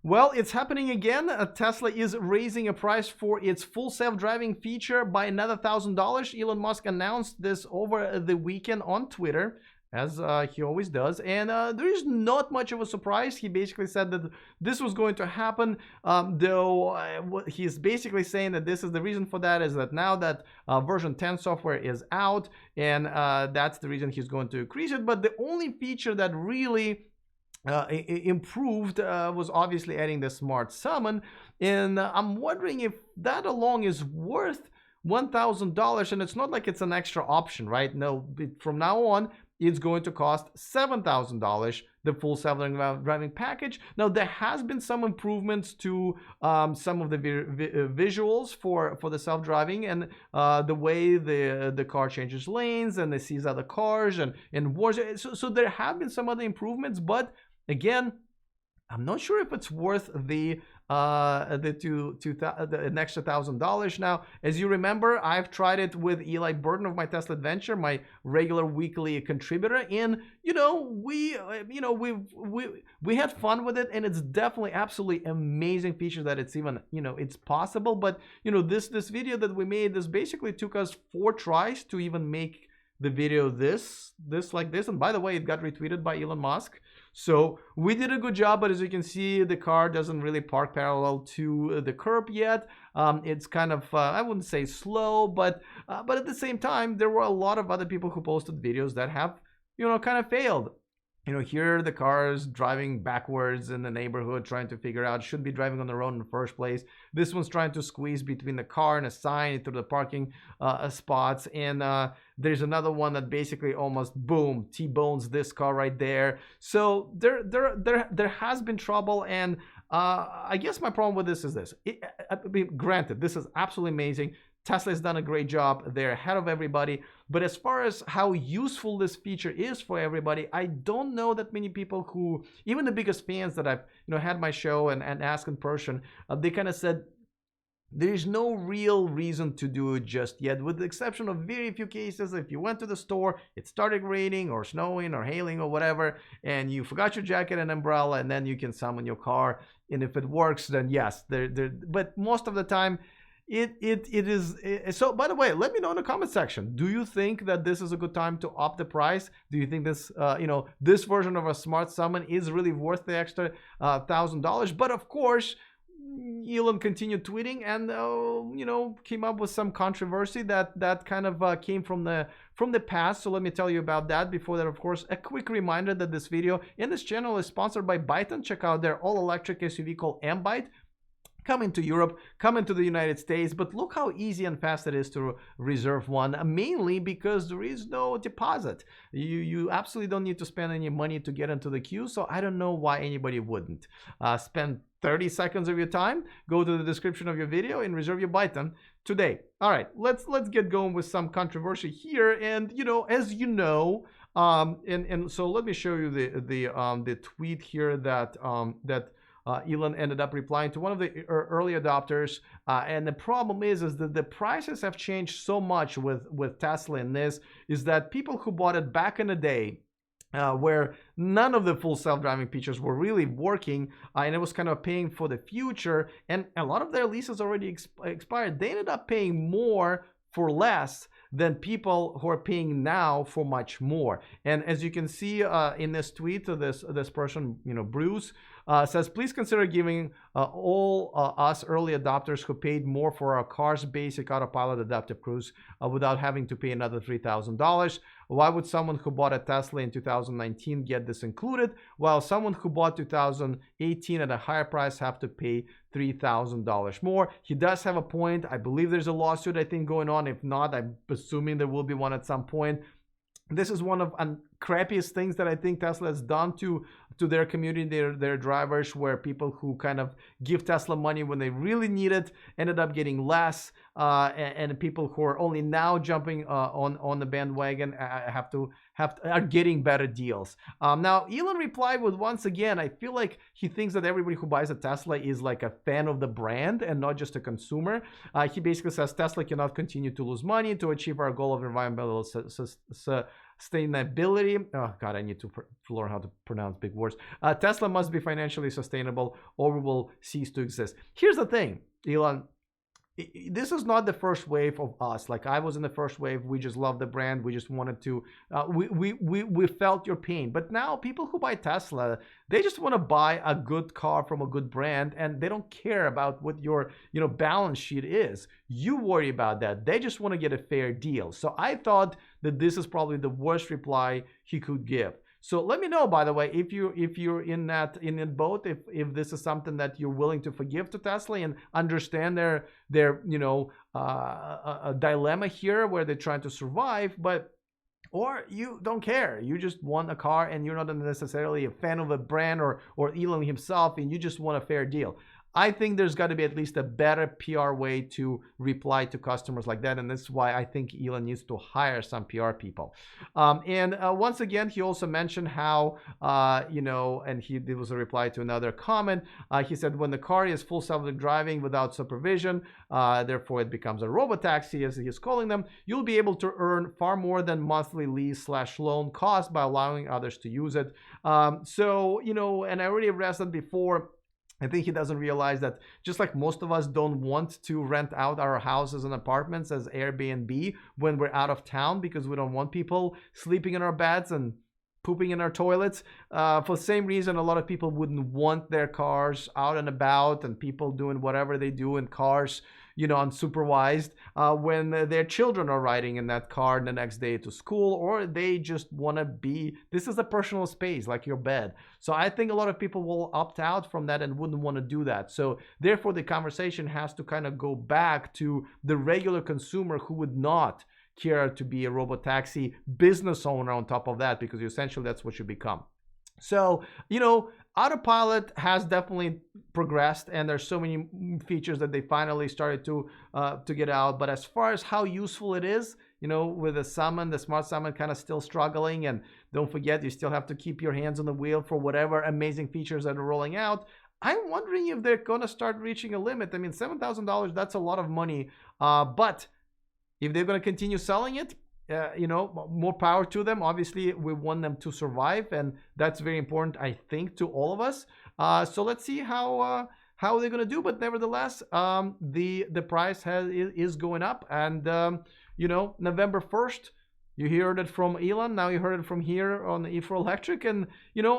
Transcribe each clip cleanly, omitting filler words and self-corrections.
Well, it's happening again. Tesla is raising a price for its full self-driving feature by another $1,000. Elon Musk announced this over the weekend on Twitter, as he always does. And there is not much of a surprise. He basically said that this was going to happen, though what he's basically saying that this is the reason for that is that now that version 10 software is out, and that's the reason he's going to increase it. But the only feature that really improved was obviously adding the smart summon, and I'm wondering if that alone is worth $1,000. And it's not like it's an extra option, right? No, from now on it's going to cost $7,000, the full self-driving package. Now there has been some improvements to some of the visuals for the self-driving, and the way the car changes lanes and it sees other cars and wars. So there have been some other improvements, but again, I'm not sure if it's worth the extra $1,000. Now, as you remember, I've tried it with Eli Burton of My Tesla Adventure, my regular weekly contributor, and we had fun with it, and it's definitely absolutely amazing feature that it's even it's possible. But this video that we made, this basically took us 4 tries to even make the video this like this. And by the way, it got retweeted by Elon Musk. So we did a good job, but as you can see, the car doesn't really park parallel to the curb yet. It's kind of, I wouldn't say slow, but at the same time, there were a lot of other people who posted videos that have, kind of failed. Here the cars driving backwards in the neighborhood, trying to figure out should be driving on the road in the first place. This one's trying to squeeze between the car and a sign through the parking spots. And there's another one that basically almost boom T-bones this car right there. So there has been trouble, and I guess my problem with this is this. Granted, this is absolutely amazing. Tesla has done a great job. They're ahead of everybody. But as far as how useful this feature is for everybody, I don't know that many people who, even the biggest fans that I've had my show and asked in person, they kind of said there's no real reason to do it just yet, with the exception of very few cases. If you went to the store, it started raining or snowing or hailing or whatever, and you forgot your jacket and umbrella, and then you can summon your car. And if it works, then yes. But most of the time, it is. So by the way, let me know in the comment section, do you think that this is a good time to up the price? Do you think this this version of a smart summon is really worth the extra $1,000? But of course, Elon continued tweeting and came up with some controversy that kind of came from the past. So let me tell you about that. Before that, of course, a quick reminder that this video and this channel is sponsored by Byton. Check out their all-electric SUV called M-Byte, coming to Europe, coming to the United States. But look how easy and fast it is to reserve one, mainly because there is no deposit. You absolutely don't need to spend any money to get into the queue. So I don't know why anybody wouldn't spend 30 seconds of your time, go to the description of your video and reserve your Byton today. All right, let's get going with some controversy here. And as you know, and so let me show you the tweet here that Elon ended up replying to one of the early adopters, and the problem is that the prices have changed so much with Tesla. In this is that people who bought it back in the day, where none of the full self-driving features were really working, and it was kind of paying for the future, and a lot of their leases already expired, they ended up paying more for less than people who are paying now for much more. And as you can see in this tweet, this person, Bruce, says, please consider giving all us early adopters who paid more for our car's basic autopilot adaptive cruise without having to pay another $3,000. Why would someone who bought a Tesla in 2019 get this included, while someone who bought 2018 at a higher price have to pay $3,000 more? He does have a point. I believe there's a lawsuit, I think, going on. If not, I'm assuming there will be one at some point. This is one of the crappiest things that I think Tesla has done to their community, their drivers, where people who kind of give Tesla money when they really need it ended up getting less, and people who are only now jumping on the bandwagon are getting better deals. Now Elon replied with, once again, I feel like he thinks that everybody who buys a Tesla is like a fan of the brand and not just a consumer. He basically says Tesla cannot continue to lose money to achieve our goal of environmental sustainability. Oh God, I need to learn how to pronounce big words. Tesla must be financially sustainable or we will cease to exist. Here's the thing, Elon. This is not the first wave of us. Like I was in the first wave. We just love the brand. We just wanted to. We felt your pain. But now people who buy Tesla, they just want to buy a good car from a good brand, and they don't care about what your balance sheet is. You worry about that. They just want to get a fair deal. So I thought that this is probably the worst reply he could give. So let me know, by the way, if you're in that boat, if this is something that you're willing to forgive to Tesla and understand their a dilemma here where they're trying to survive, or you don't care. You just want a car and you're not necessarily a fan of a brand or Elon himself, and you just want a fair deal. I think there's got to be at least a better PR way to reply to customers like that. And that's why I think Elon needs to hire some PR people. Once again, he also mentioned how, and there was a reply to another comment. He said, when the car is full self-driving without supervision, therefore it becomes a robotaxi, as he's calling them, you'll be able to earn far more than monthly lease/loan cost by allowing others to use it. And I already addressed that before. I think he doesn't realize that just like most of us don't want to rent out our houses and apartments as Airbnb when we're out of town because we don't want people sleeping in our beds and pooping in our toilets. For the same reason, a lot of people wouldn't want their cars out and about and people doing whatever they do in cars, unsupervised, when their children are riding in that car the next day to school, or they just want to this is a personal space like your bed. So I think a lot of people will opt out from that and wouldn't want to do that. So therefore the conversation has to kind of go back to the regular consumer who would not care to be a robotaxi business owner on top of that, because essentially that's what you become. So, Autopilot has definitely progressed, and there's so many features that they finally started to get out. But as far as how useful it is, with the smart summon kind of still struggling, and don't forget, you still have to keep your hands on the wheel for whatever amazing features that are rolling out. I'm wondering if they're going to start reaching a limit. I mean, $7,000, that's a lot of money. But if they're going to continue selling it, more power to them. Obviously, we want them to survive, and that's very important, I think, to all of us. So let's see how they're going to do. But nevertheless, the price is going up, and November 1st, you heard it from Elon. Now you heard it from here on E4 Electric, and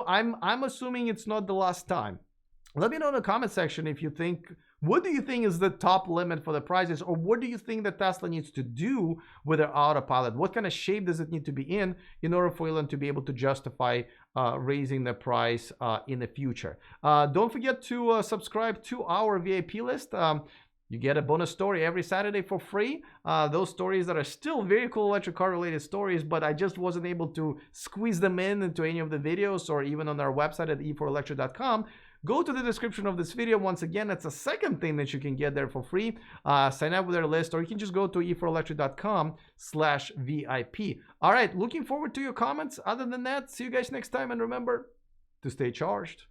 I'm assuming it's not the last time. Let me know in the comment section if you think, what do you think is the top limit for the prices, or what do you think that Tesla needs to do with their Autopilot? What kind of shape does it need to be in order for Elon to be able to justify raising the price in the future? Don't forget to subscribe to our VIP list. You get a bonus story every Saturday for free. Those stories that are still very cool electric car related stories, but I just wasn't able to squeeze them into any of the videos or even on our website at e4electric.com. Go to the description of this video. Once again, that's the second thing that you can get there for free. Sign up with our list, or you can just go to e4electric.com/VIP. All right, looking forward to your comments. Other than that, see you guys next time, and remember to stay charged.